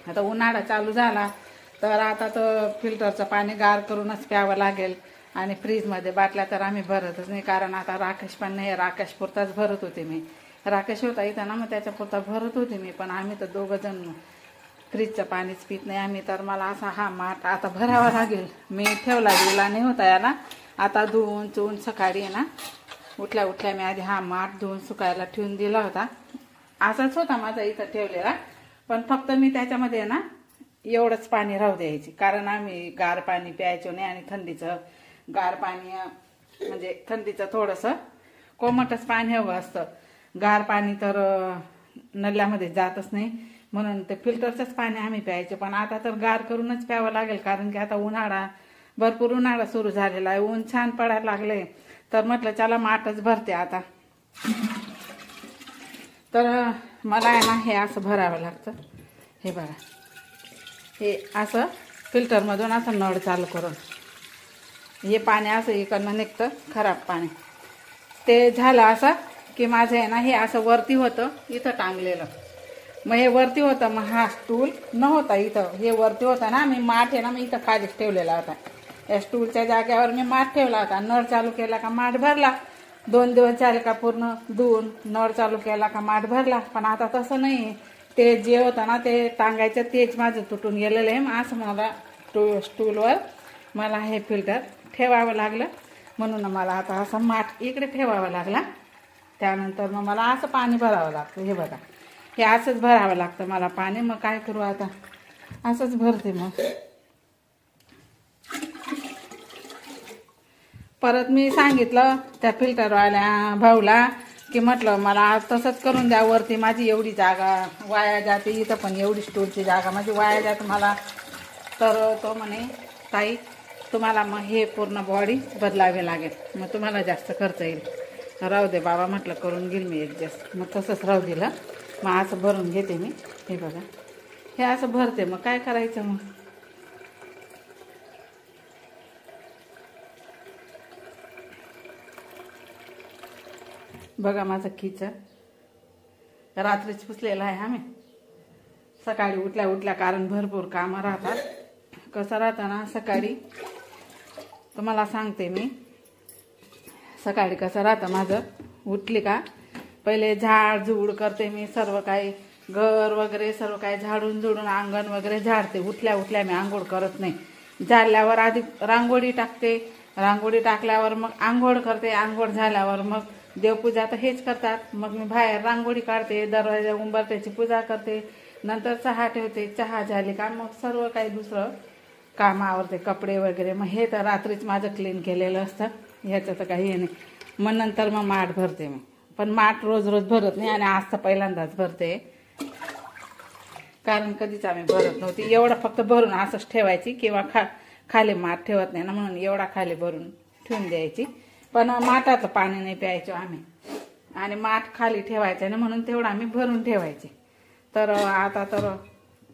आता उन्हाळा चालू झाला तर आता तर फिल्टरचं पाणी गार करूनच प्यावं लागेल. आणि फ्रीजमध्ये बाटल्या तर आम्ही भरतच नाही, कारण आता राकेश पण नाही. राकेश पुरताच भरत होते मी. राकेश होता इथं ना, मग त्याच्या पुरता भरत होते मी. पण आम्ही तर दोघं जण फ्रीजचं पाणीच पित नाही आम्ही. तर मला असा हा माठ आता भरावा लागेल. मी ठेवला गेला नाही होता याला. आता धुवून चुवून सकाळी आहे ना, उठल्या उठल्या मी आधी हा माठ धुवून सुकायला ठेवून दिला होता. असाच होता माझा इथं ठेवलेला, पण फक्त मी त्याच्यामध्ये ना एवढंच पाणी राहू द्यायची, कारण आम्ही गार पाणी प्यायचो नाही. आणि थंडीचं गार पाणी म्हणजे थंडीचं थोडंसं कोमटच पाणी हवं असतं. गार पाणी तर नल्यामध्ये जातच नाही, म्हणून ते फिल्टरचंच पाणी आम्ही प्यायचे. पण आता तर गार करूनच प्यावं लागेल, कारण की आता उन्हाळा भरपूर उन्हाळा सुरू झालेला आहे. ऊन छान पडायला लागले. तर म्हटलं चला माठच भरते आता. तर मला आहे ना हे असं भरावं लागतं. हे बघा, हे असं फिल्टरमधून असं नळ चालू करून हे पाणी असं इकडनं निघतं, खराब पाणी. ते झालं असं की माझं आहे ना हे असं वरती होतं इथं टांगलेलं. मग हे वरती होतं, मग हा स्टूल नव्हता इथं. हे वरती होता ना, मी माठ आहे ना मी इथं खालीच ठेवलेला होता. या स्टूलच्या जागेवर मी माठ ठेवला होता. नळ चालू केला का माठ भरला. 2 दिवस झाले का पूर्ण धुवून नळ चालू केला का माठ भरला. पण आता तसं नाही. ते जे होतं ना ते टांगायचं तेच माझं तुटून गेलेलं आहे. मग असं मला स्टूलवर मला हे फिल्टर ठेवावं लागलं, म्हणून मला आता असं माठ इकडे ठेवावं लागला. त्यानंतर मग मला असं पाणी भरावं लागतं. हे बघा, हे असंच भरावं लागतं मला पाणी. मग काय करू आता, असंच भरते. मग परत मी सांगितलं त्या फिल्टरवाल्या भाऊला की म्हटलं मला तसंच करून द्या. वरती माझी एवढी जागा वाया जाते, इथं पण एवढी स्टूलची जागा माझी वाया जाते मला. तर तो म्हणे ताई तुम्हाला मग हे पूर्ण बॉडी बदलावी लागेल, मग तुम्हाला जास्त खर्च येईल. राहू दे बाबा म्हटलं, करून घेईल मी ॲडजस्ट. मग तसंच राहू दिलं. मग असं भरून घेते मी. हे बघा, हे असं भरते. मग काय करायचं, मग बघा माझं किचन रात्रीच पुसलेलं आहे आम्ही. सकाळी उठल्या उठल्या, कारण भरपूर कामं राहतात. कसं राहतं ना सकाळी, तुम्हाला सांगते मी सकाळी कसं राहतं माझं. उठली का पहिले झाड झूड करते मी. सर्व काही घर वगैरे सर्व काही झाडून झुडून अंगण वगैरे झाडते. उठल्या उठल्या मी आंघोळ करत नाही. झाल्यावर आधी रांगोळी टाकते. रांगोळी टाकल्यावर मग आंघोळ करते. आंघोळ झाल्यावर मग देवपूजा तर हेच करतात. मग मी बाहेर रांगोळी काढते, दरवाजा उंबरत्याची पूजा करते, नंतर चहा ठेवते. चहा झाली का मग सर्व काही दुसरं काम आवरते, कपडे वगैरे. मग हे तर रात्रीच माझं क्लीन केलेलं असतं, ह्याचं तर काही हे नाही. मग नंतर मग माठ भरते मी. पण माठ रोज रोज भरत नाही, आणि आज तर पहिल्यांदाच भरते, कारण कधीच आम्ही भरत नव्हती. एवढा फक्त भरून असंच ठेवायची, किंवा खाली माठ ठेवत नाही ना, म्हणून एवढा खाली भरून ठेवून द्यायची. पण माठाचं पाणी नाही प्यायचो आम्ही, आणि माठ खाली ठेवायचं ना, म्हणून तेवढं आम्ही भरून ठेवायचे. तर आता तर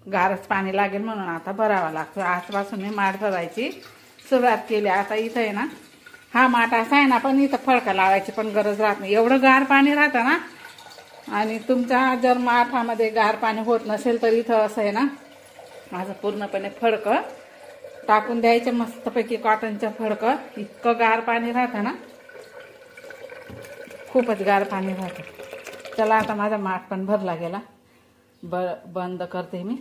गारच पाणी लागेल, म्हणून आता भरावा लागतो. आजपासून मी माठ भरायची सुरुवात केली. आता इथं आहे ना हा माठ असा आहे ना, पण इथं फडका लावायची पण गरज राहत नाही. एवढं गार पाणी राहतं ना. आणि तुमच्या जर माठामध्ये गार पाणी होत नसेल तर इथं असं आहे ना, माझं पूर्णपणे फडकं टाकून द्यायचं, मस्तपैकी कॉटनचं फडकं. इतकं गार पाणी राहतं ना, खूपच गार पाणी राहतं. चला आता माझा माठ पण भरला गेला. बंद करते मी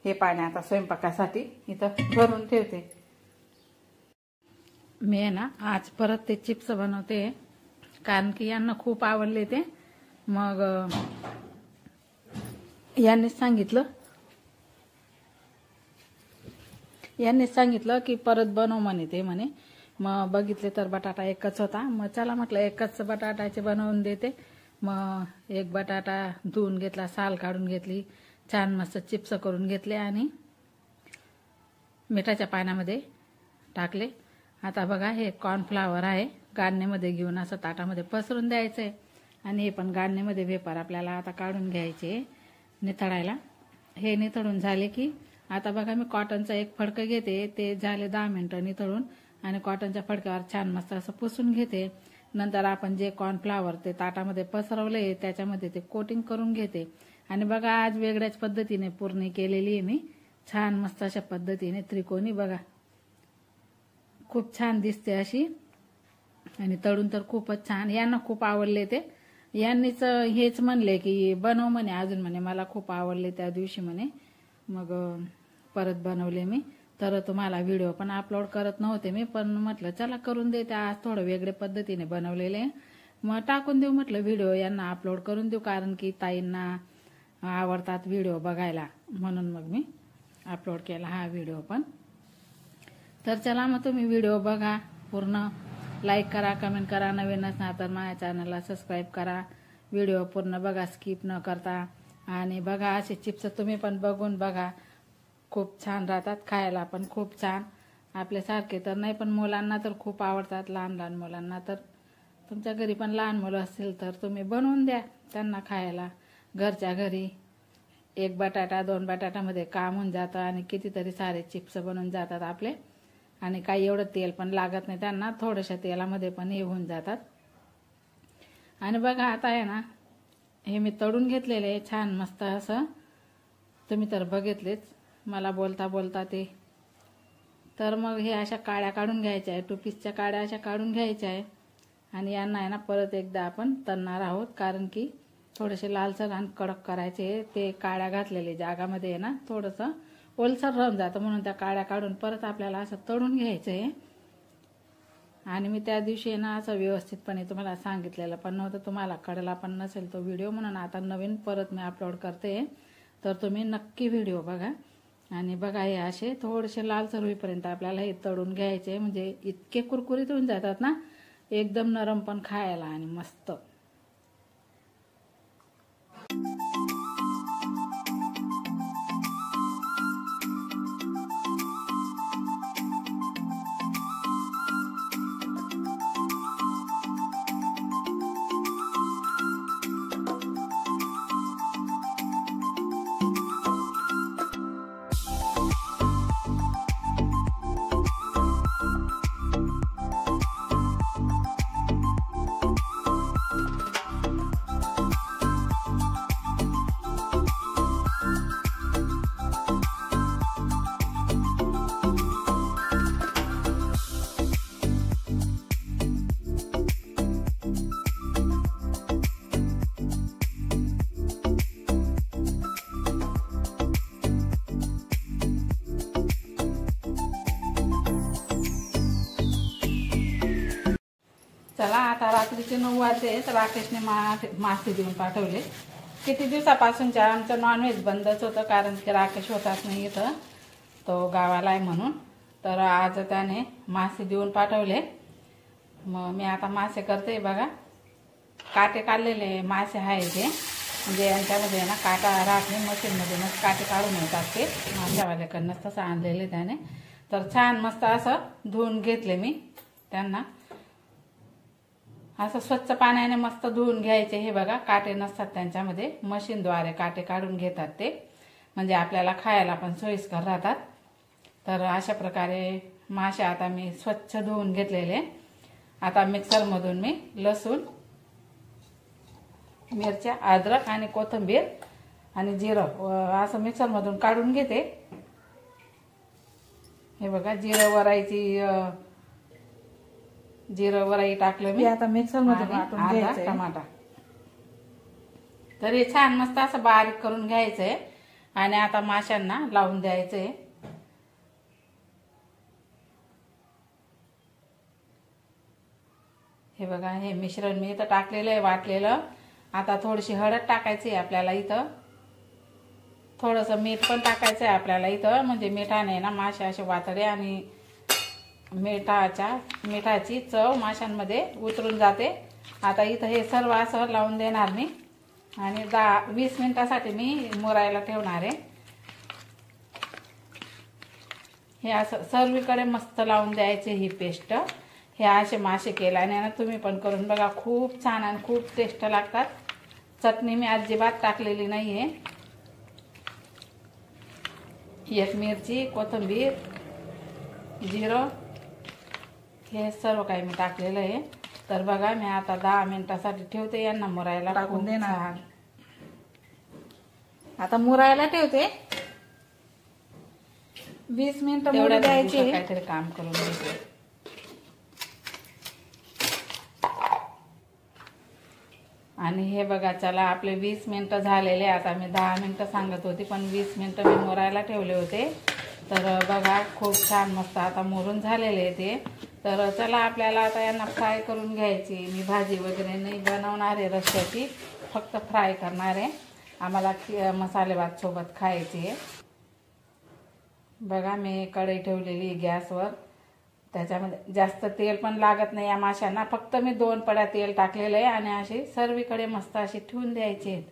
हे पाणी. आता स्वयंपाकासाठी इथं भरून ठेवते. मी आहे ना आज परत ते चिप्स बनवते, कारण की यांना खूप आवडले ते. मग यांनीच सांगितलं की परत बनव म्हणे ते म्हणे. मग बघितले तर बटाटा एकच होता. मग चला म्हटलं एकच बटाट्याचे बनवून देते. मग एक बटाटा धुवून घेतला, साल काढून घेतली, छान मस्त चिप्स करून घेतले आणि मिठाच्या पाण्यामध्ये टाकले. आता बघा हे कॉर्नफ्लावर आहे, गाळणीमध्ये घेऊन असं ताटामध्ये पसरून द्यायचं आहे. आणि हे पण गाळणीमध्ये वेपर आपल्याला आता काढून घ्यायचे निथळायला. हे निथळून झाले की आता बघा मी कॉटनचं एक फडकं घेते. ते झाले 10 मिनिटं निथळून, आणि कॉटनच्या फडक्यावर छान मस्त असं पुसून घेते. नंतर आपण जे कॉर्नफ्लावर ते ताटामध्ये पसरवले त्याच्यामध्ये ते कोटिंग करून घेते. आणि बघा आज वेगळ्याच पद्धतीने पुरणी केलेली आहे मी, छान मस्त अशा पद्धतीने त्रिकोणी बघा, खूप छान दिसते अशी. आणि तळून तर खूपच छान, यांना खूप आवडले ते. यांनीच हेच म्हणले की बनव म्हणे अजून म्हणे, मला खूप आवडले त्या दिवशी म्हणे. मग परत बनवले मी. तर तुम्हाला व्हिडिओ पण अपलोड करत नव्हते मी, पण म्हटलं चला करून देते आज, थोडं वेगळे पद्धतीने बनवलेले. मग टाकून देऊ म्हटलं व्हिडिओ, यांना अपलोड करून देऊ, कारण की ताईंना आवडतात व्हिडिओ बघायला, म्हणून मग मी अपलोड केला हा व्हिडिओ पण. तर चला मग तुम्ही व्हिडिओ बघा पूर्ण, लाईक करा, कमेंट करा, नवीन असणार तर माझ्या चॅनलला सबस्क्राईब करा. व्हिडिओ पूर्ण बघा स्किप न करता. आणि बघा असे चिप्स तुम्ही पण बघून बघा, खूप छान राहतात, खायला पण खूप छान. आपल्यासारखे तर नाही पण मुलांना तर खूप आवडतात, लहान लहान मुलांना. तर तुमच्या घरी पण लहान मुलं असतील तर तुम्ही बनवून द्या त्यांना खायला घरच्या घरी. 1 बटाटा 2 बटाट्यामध्ये काम होऊन जातं आणि कितीतरी सारे चिप्स बनवून जातात आपले. आणि काही एवढं तेल पण लागत नाही त्यांना, थोड्याशा तेलामध्ये पण हे होऊन जातात. आणि बघा आता आहे ना, हे मी तळून घेतलेले आहे छान मस्त असं, तुम्ही तर बघितलेच मला बोलता बोलता ते. तर मग हे अशा काड्या काढून घ्यायच्या आहे, 2 पीसच्या काड्या अशा काढून घ्यायच्या आहे. आणि यांना आहे ना परत एकदा आपण तळणार आहोत, कारण की थोडेसे लालसर आणि कडक करायचे. ते काड्या घातलेले जागामध्ये आहे ना थोडंसं ओलसर राहून जातं, म्हणून त्या काड्या काढून परत आपल्याला असं तळून घ्यायचं आहे. आणि मी त्या दिवशी ना असं व्यवस्थितपणे तुम्हाला सांगितलेलं पण नव्हतं, तुम्हाला कळला पण नसेल तो व्हिडिओ, म्हणून आता नवीन परत मी अपलोड करते. तर तुम्ही नक्की व्हिडिओ बघा. आणि बघा हे असे थोडेसे लालसर होईपर्यंत आपल्याला हे तळून घ्यायचे, म्हणजे इतके कुरकुरीत होऊन जातात ना, एकदम नरम पण खायला आणि मस्त. चला आता रात्रीचे 9 वाजले, तर राकेशने मासे देऊन पाठवले. किती दिवसापासूनच्या आमचं नॉनव्हेज बंदच होतं, कारण की राकेश होताच नाही इथं, तो गावाला आहे म्हणून. तर आज त्याने मासे देऊन पाठवले. मग मी आता मासे करते. बघा काटे काढलेले मासे आहे ते, म्हणजे यांच्यामध्ये ना काटा राहत नाही, मशीनमधूनच काटे काढून येतात ते, माशावाल्याकडनंच तसं आणलेले त्याने. तर छान मस्त असं धुवून घेतले मी त्यांना, असं स्वच्छ पाण्याने मस्त धुवून घ्यायचे. हे बघा काटे नसतात त्यांच्यामध्ये, मशीनद्वारे काटे काढून घेतात ते, म्हणजे आपल्याला खायला पण सोयीस्कर राहतात. तर अशा प्रकारे मासे आता मी स्वच्छ धुवून घेतलेले. आता मिक्सरमधून मी लसूण, मिरच्या, अद्रक आणि कोथिंबीर आणि जिरं असं मिक्सरमधून काढून घेते. हे बघा जिरं वराई टाकलं मी आता मिक्सरमध्ये वाटून घ्यायचं. टमाटा तर हे छान मस्त असं बारीक करून घ्यायचंय आणि आता माशांना लावून द्यायचंय. हे बघा हे मिश्रण मी इथं टाकलेलं आहे वाटलेलं. आता थोडीशी हळद टाकायची आहे आपल्याला इथं, थोडंसं मीठ पण टाकायचं आहे आपल्याला इथं, म्हणजे मिठाने ना मासे असे वातडे आणि मिठाची चव माशांमध्ये उतरून जाते. आता इथं हे सर्व असं लावून देणार मी आणि 10-20 मिनिटासाठी मी मुरायला ठेवणार आहे. हे असं सर्वीकडे मस्त लावून द्यायचे ही पेस्ट. हे असे मासे केल्याने ना तुम्ही पण करून बघा, खूप छान आणि खूप टेस्ट लागतात. चटणी मी अजिबात टाकलेली नाहीये. एक मिरची, कोथिंबीर, जिरं हे सर्व काही मी टाकलेलं आहे. तर बघा मी आता 10 मिनिटासाठी ठेवते यांना मुरायला. टाकून देणार आता मुरायला ठेवते. 20 मिनिटं मुरू द्यायची. काहीतरी काम करून घ्यायचं. आणि हे बघा, चला आपले 20 मिनिटं झालेले. आता मी 10 मिनिटं सांगत होती, पण 20 मिनिटं मी मुरायला ठेवले होते. तर बघा, खूप छान मस्त आता मुरून झालेले ते. तर चला आपल्याला आता यांना फ्राय करून घ्यायची. मी भाजी वगैरे नाही बनवणार आहे रश्श्याची, फक्त फ्राय करणार आहे. आम्हाला मसाले भात सोबत खायची आहे. बघा, मी कढई ठेवलेली गॅसवर. त्याच्यामध्ये जास्त तेल पण लागत नाही या माशांना. फक्त मी 2 पड्या तेल टाकलेलं आहे आणि अशी सर्वीकडे मस्त अशी ठेवून द्यायची आहेत.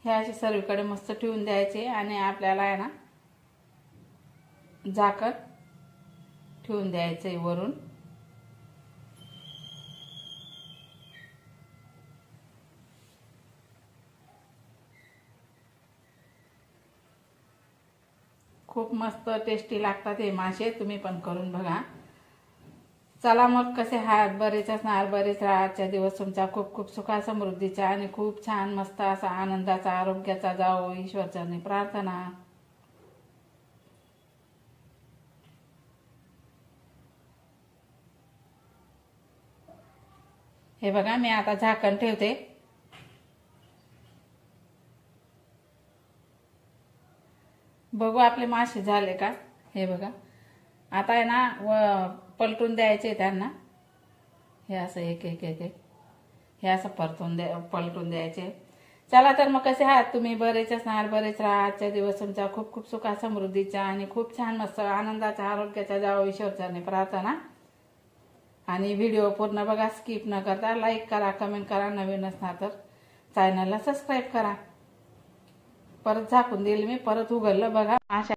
हे असे सर्वीकडे मस्त ठेवून द्यायचे आणि आपल्याला आहे ना झाकण ठेवून द्यायचंय वरून. खूप मस्त टेस्टी लागतात हे मासे. तुम्ही पण करून बघा. चला मग, कसे आहात? बरेच असणार. बरेच राहा. आजच्या दिवस तुमचा खूप खूप सुखा समृद्धीचा आणि खूप छान मस्त असा आनंदाचा आरोग्याचा जावो, ईश्वरचरणी प्रार्थना. हे बघा, मी आता झाकण ठेवते. बघू आपले मासे झाले का. हे बघा, आता आहे ना पलटून द्यायचे त्यांना. हे असं एक एक एक एक हे असं पलटून द्यायचे. चला तर मग, कसे आहात तुम्ही? बरेच असणार. बरेच राहा. आजच्या दिवस तुमचा खूप खूप सुखा समृद्धीचा आणि खूप छान मस्त आनंदाचा आरोग्याचा जावो, ईश्वरचरणी प्रार्थना. आणि व्हिडिओ पूर्ण बघा, स्किप न करता. लाईक करा, कमेंट करा. नवीन असणार तर चॅनलला सबस्क्राईब करा. परत झाकून देईल मी. परत उघडलं बघा, माशा